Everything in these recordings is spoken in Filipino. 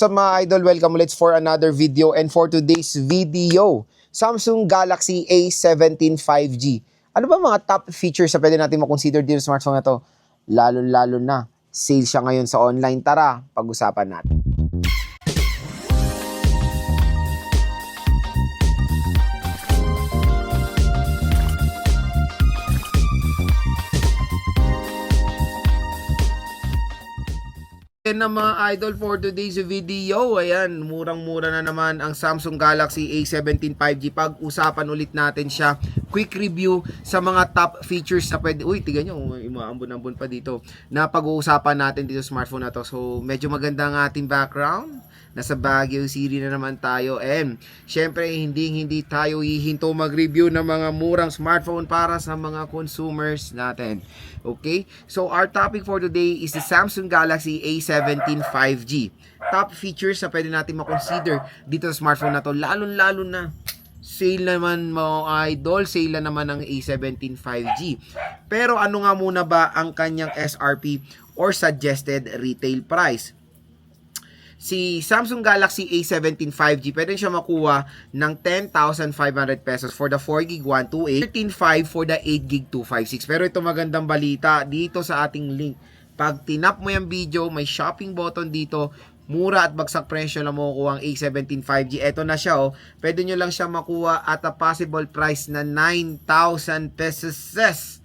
So mga idol, welcome ulit for another video, and for today's video, Samsung Galaxy A17 5G. Ano ba mga top features na pwede natin makonsider dito sa smartphone na to? Lalo-lalo na, sale siya ngayon sa online. Tara, pag-usapan natin. Na mga idol, for today's video, ayan, murang-mura na naman ang Samsung Galaxy A17 5G. Pag-usapan ulit natin siya, quick review sa mga top features na pwede. Uy, tignan nyo, umaambon-ambon pa dito na pag-uusapan natin dito sa smartphone na to. So medyo maganda ang ating background. Nasa Baguio City na naman tayo, and syempre hindi tayo hihinto mag-review ng mga murang smartphone para sa mga consumers natin. Okay? So our topic for today is the Samsung Galaxy A17 5G. Top features na pwede natin makonsider dito sa smartphone na to, lalo na sale naman mga idol, sale na naman ng A17 5G. Pero ano nga muna ba ang kanyang SRP or suggested retail price? Si Samsung Galaxy A17 5G, pwede siya makuha ng 10,500 pesos for the 4GB 128, 13,500 for the 8GB 256. Pero ito magandang balita dito sa ating link. Pag tinap mo yung video, may shopping button dito, mura at bagsak presyo na makukuha ang A17 5G. Ito na siya, oh. Pwede nyo lang siya makuha at a possible price na 9,000 pesos.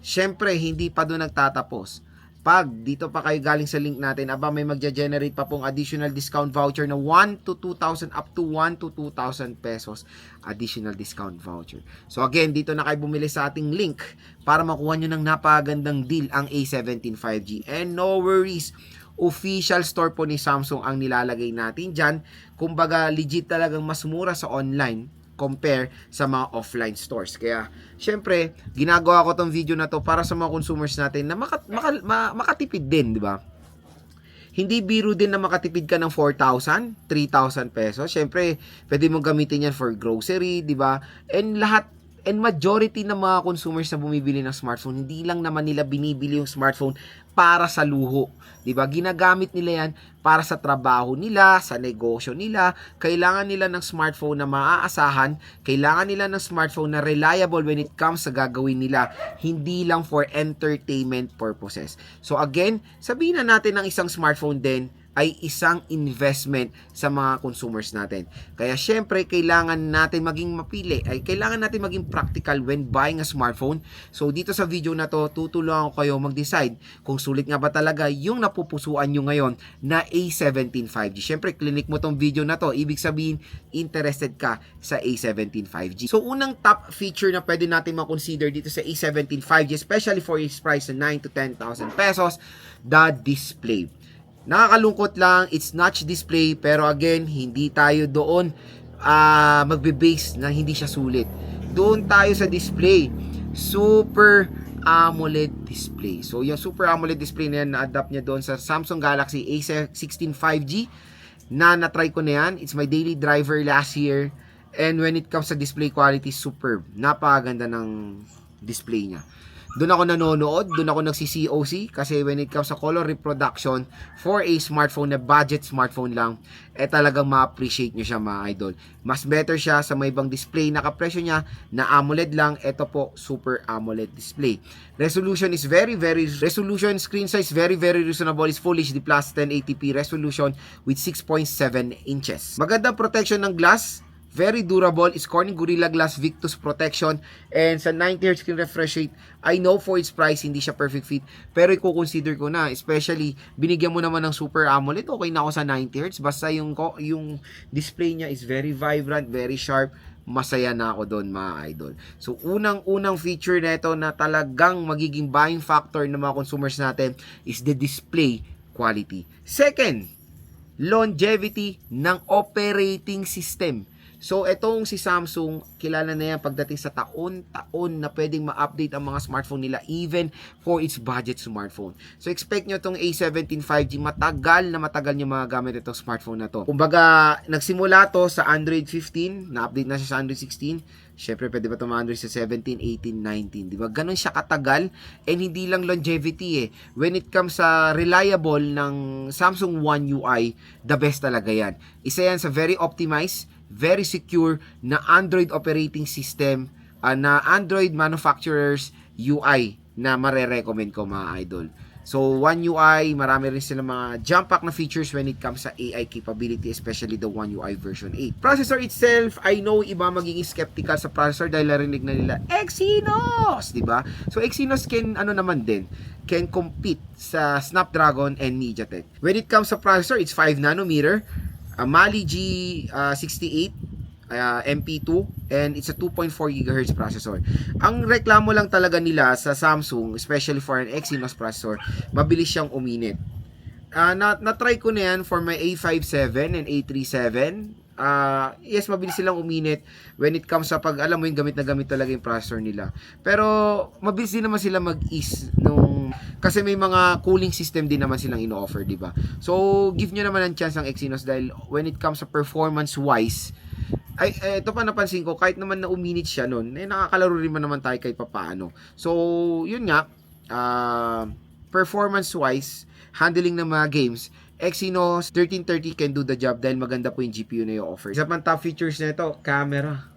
Syempre, hindi pa doon nagtatapos. Pag dito pa kayo galing sa link natin, may magja-generate pa pong additional discount voucher na 1 to 2,000 up to 1 to 2,000 pesos additional discount voucher. So again, dito na kayo bumili sa ating link para makuha nyo ng napakagandang deal ang A17 5G. And no worries, official store po ni Samsung ang nilalagay natin dyan. Kumbaga legit talagang mas mura sa online compare sa mga offline stores. Kaya, syempre, ginagawa ko tong video na to para sa mga consumers natin na makatipid din, di ba? Hindi biro din na makatipid ka ng 4,000, 3,000 pesos. Syempre, pwede mong gamitin yan for grocery, di ba? And majority ng mga consumers na bumibili ng smartphone, hindi lang naman nila binibili yung smartphone para sa luho. Diba? Ginagamit nila yan para sa trabaho nila, sa negosyo nila. Kailangan nila ng smartphone na maaasahan. Kailangan nila ng smartphone na reliable when it comes sa gagawin nila. Hindi lang for entertainment purposes. So again, sabihin na natin ng isang smartphone din ay isang investment sa mga consumers natin. Kaya syempre, kailangan natin maging mapili, ay kailangan natin maging practical when buying a smartphone. So dito sa video na to, tutulungan ko kayo mag-decide kung sulit nga ba talaga yung napupusuan nyo ngayon na A17 5G. Syempre, clinic mo tong video na to, ibig sabihin, interested ka sa A17 5G. So unang top feature na pwede natin makonsider dito sa A17 5G, especially for its price na 9 to 10,000 pesos, the display. Nakakalungkot lang, it's notch display, pero again, hindi tayo doon magbe-base na hindi siya sulit. Doon tayo sa display, Super AMOLED display. So yung Super AMOLED display na yan, na-adapt niya doon sa Samsung Galaxy A16 5G na-try ko na yan. It's my daily driver last year, and when it comes sa display quality, superb. Napakaganda ng display niya. Doon ako nanonood, doon ako nagsi-COC kasi when it comes sa color reproduction for a smartphone na budget smartphone lang, talagang ma-appreciate nyo siya mga idol. Mas better siya sa may ibang display na kapresyo niya na AMOLED lang. Ito po, Super AMOLED display. Resolution, screen size very reasonable, is Full HD Plus 1080p resolution with 6.7 inches. Magandang protection ng glass. Very durable, is Corning Gorilla Glass Victus protection, and sa 90Hz screen refresh rate, I know for its price hindi siya perfect fit, pero i-consider ko na, especially binigyan mo naman ng Super AMOLED, okay na ako sa 90Hz, basta yung display niya is very vibrant, very sharp, masaya na ako doon mga idol. So unang feature nito na talagang magiging buying factor ng mga consumers natin is the display quality. Second, longevity ng operating system. So, etong si Samsung, kilala na yan pagdating sa taon-taon na pwedeng ma-update ang mga smartphone nila even for its budget smartphone. So, expect nyo itong A17 5G. Matagal nyo magagamit itong smartphone na to. Kumbaga, nagsimula to sa Android 15, na-update na siya sa Android 16. Syempre, pwede ba ito ma-Android sa 17, 18, 19? Diba? Ganun siya katagal and hindi lang longevity eh. When it comes sa reliable ng Samsung One UI, the best talaga yan. Isa yan sa very optimized, very secure na Android operating system, na Android manufacturers UI na mare-recommend ko mga idol. So, One UI, marami rin sila mga jump pack na features when it comes sa AI capability, especially the One UI version 8. Processor itself, I know iba magiging skeptical sa processor dahil narinig na nila Exynos, di ba? So, Exynos can can compete sa Snapdragon and MediaTek. When it comes sa processor, it's 5 nanometer, Mali G68 MP2 and it's a 2.4 GHz processor. Ang reklamo lang talaga nila sa Samsung, especially for an Exynos processor, mabilis siyang uminit. Na-try ko na yan for my A57 and A37. Yes, mabilis silang uminit when it comes sa pag, alam mo yung gamit na gamit talaga yung processor nila. Pero mabilis din naman sila mag-ease kasi may mga cooling system din naman silang ino-offer, di ba? So, give nyo naman ang chance ng Exynos dahil when it comes sa performance-wise, ito pa napansin ko, kahit naman na uminit siya nun, nakakalaro rin naman tayo kahit papaano. So, yun nga, performance-wise, handling ng mga games, Exynos 1330 can do the job dahil maganda po yung GPU na i-offer. Isa pang top features na ito, camera.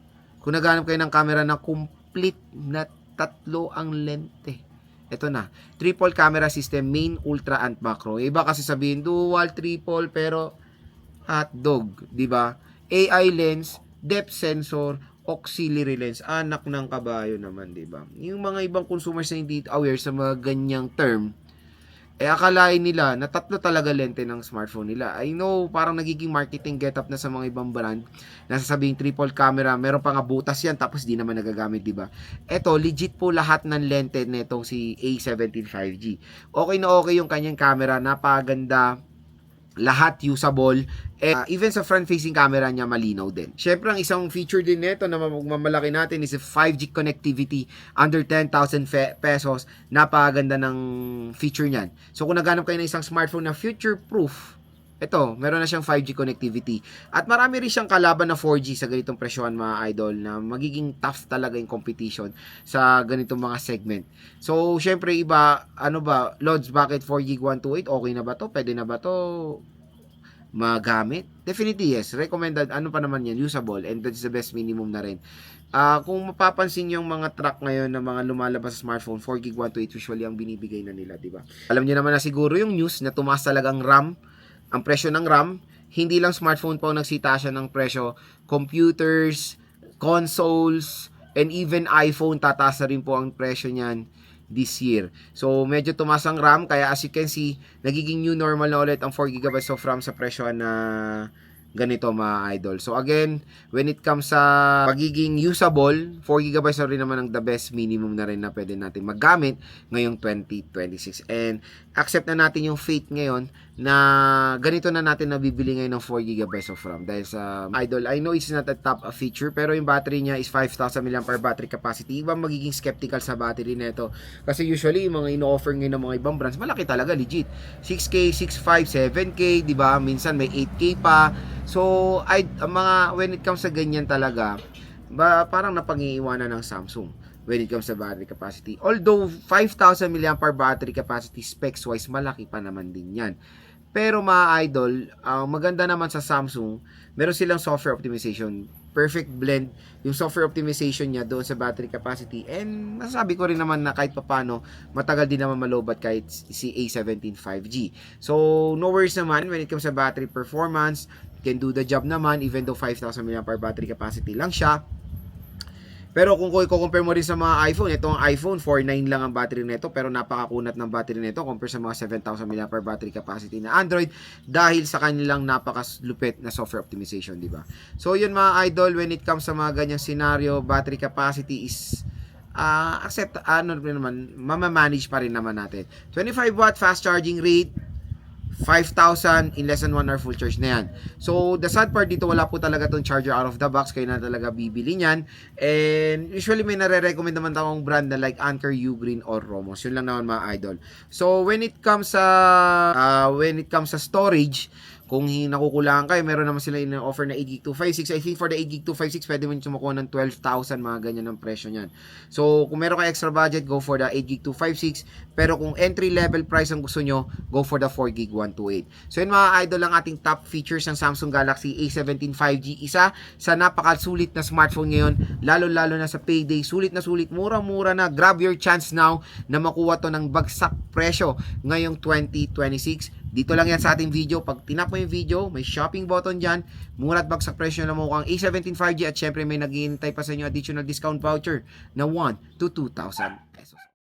Kung naghanap kayo ng camera na complete na 3 ang lente, ito na, triple camera system, main, ultra, and macro. Iba kasi sabihin, dual, triple, pero hotdog, di ba? AI lens, depth sensor, auxiliary lens, anak ng kabayo naman, di ba? Yung mga ibang consumers na hindi aware sa mga ganyang term, akalain nila na 3 talaga lente ng smartphone nila. I know, parang nagiging marketing getup na sa mga ibang brand. Nasasabing triple camera, meron pa nga butas yan, tapos di naman nagagamit, diba? Eto, legit po lahat ng lente netong si A17 5G. Okay na okay yung kanyang camera, napaganda, lahat usable, even sa front-facing camera niya malinaw din. Syempre, ang isang feature din nito na mamalaki natin is 5G connectivity under 10,000 pesos. Napakaganda ng feature niyan. So, kung naghanap kayo ng isang smartphone na future-proof, ito, meron na siyang 5G connectivity. At marami rin siyang kalaban na 4G sa ganitong presyohan mga idol na magiging tough talaga yung competition sa ganitong mga segment. So, syempre iba, Lods, bakit 4G 128? Okay na ba to? Pwede na ba to magamit? Definitely yes. Recommended, pa naman yan? Usable. And that's the best minimum na rin. Kung mapapansin yung mga track ngayon na mga lumalabas sa smartphone, 4G 128 usually ang binibigay na nila, diba? Alam niyo naman na siguro yung news na tumaas talagang RAM, ang presyo ng RAM, hindi lang smartphone po nagsita siya ng presyo, computers, consoles, and even iPhone, tataas na rin po ang presyo niyan this year. So, medyo tumaas ang RAM, kaya as you can see, nagiging new normal na ulit ang 4GB of RAM sa presyo na ganito mga idol. So again, when it comes sa pagiging usable, 4GB na rin naman ang the best minimum na rin na pwede natin magamit ngayong 2026. And accept na natin yung fate ngayon na ganito na natin nabibili ngayon ng 4GB of RAM. Dahil sa idol, I know it's not a top feature, pero yung battery niya is 5,000 mAh battery capacity. Iba magiging skeptical sa battery nito. Kasi usually, yung mga ino-offer ngayon ng mga ibang brands, malaki talaga, legit. 6K, 6.5, 7K, di ba? Minsan may 8K pa. So, when it comes sa ganyan talaga, parang napag-iiwanan ng Samsung when it comes sa battery capacity. Although, 5,000 mAh battery capacity specs-wise, malaki pa naman din yan. Pero mga idol, maganda naman sa Samsung, meron silang software optimization. Perfect blend yung software optimization niya doon sa battery capacity. And masasabi ko rin naman na kahit papano, matagal din naman malobat kahit si A17 5G. So, no worries naman when it comes sa battery performance. Can do the job naman even though 5,000 mAh battery capacity lang siya. Pero kung i-compare mo rin sa mga iPhone, itong iPhone 4.9 lang ang battery nito, pero napakakunat ng battery nito compare sa mga 7,000 mAh battery capacity na Android dahil sa kanilang napakaslupit na software optimization, di ba? So yun mga idol, when it comes sa mga ganyang scenario, battery capacity is mamamanage pa rin naman natin. 25 watt fast charging rate, 5,000 in less than 1 hour full charge na yan. So, the sad part dito, wala po talaga tong charger out of the box. Kayo na talaga bibili niyan. And usually may nare-recommend naman akong brand na like Anker, Ugreen, or Romos. Yun lang naman mga idol. So, when it comes sa storage, kung nakukulangan kayo, meron naman sila in-offer na 8GB256. I think for the 8GB256, pwede mo sumukuha ng 12,000, mga ganyan ang presyo niyan. So, kung meron kayo extra budget, go for the 8GB256. Pero kung entry level price ang gusto nyo, go for the 4GB128. So, yun mga idol, ang ating top features ng Samsung Galaxy A17 5G. Isa sa napakasulit na smartphone ngayon, lalo-lalo na sa payday. Sulit na sulit, mura-mura na. Grab your chance now na makuha to ng bagsak presyo ngayong 2026. Dito lang yan sa ating video. Pag tinap mo yung video, may shopping button dyan. Mura at bagsak presyo na mukhang A17 5G at syempre may naghihintay pa sa inyo additional discount voucher na 1 to 2,000 pesos.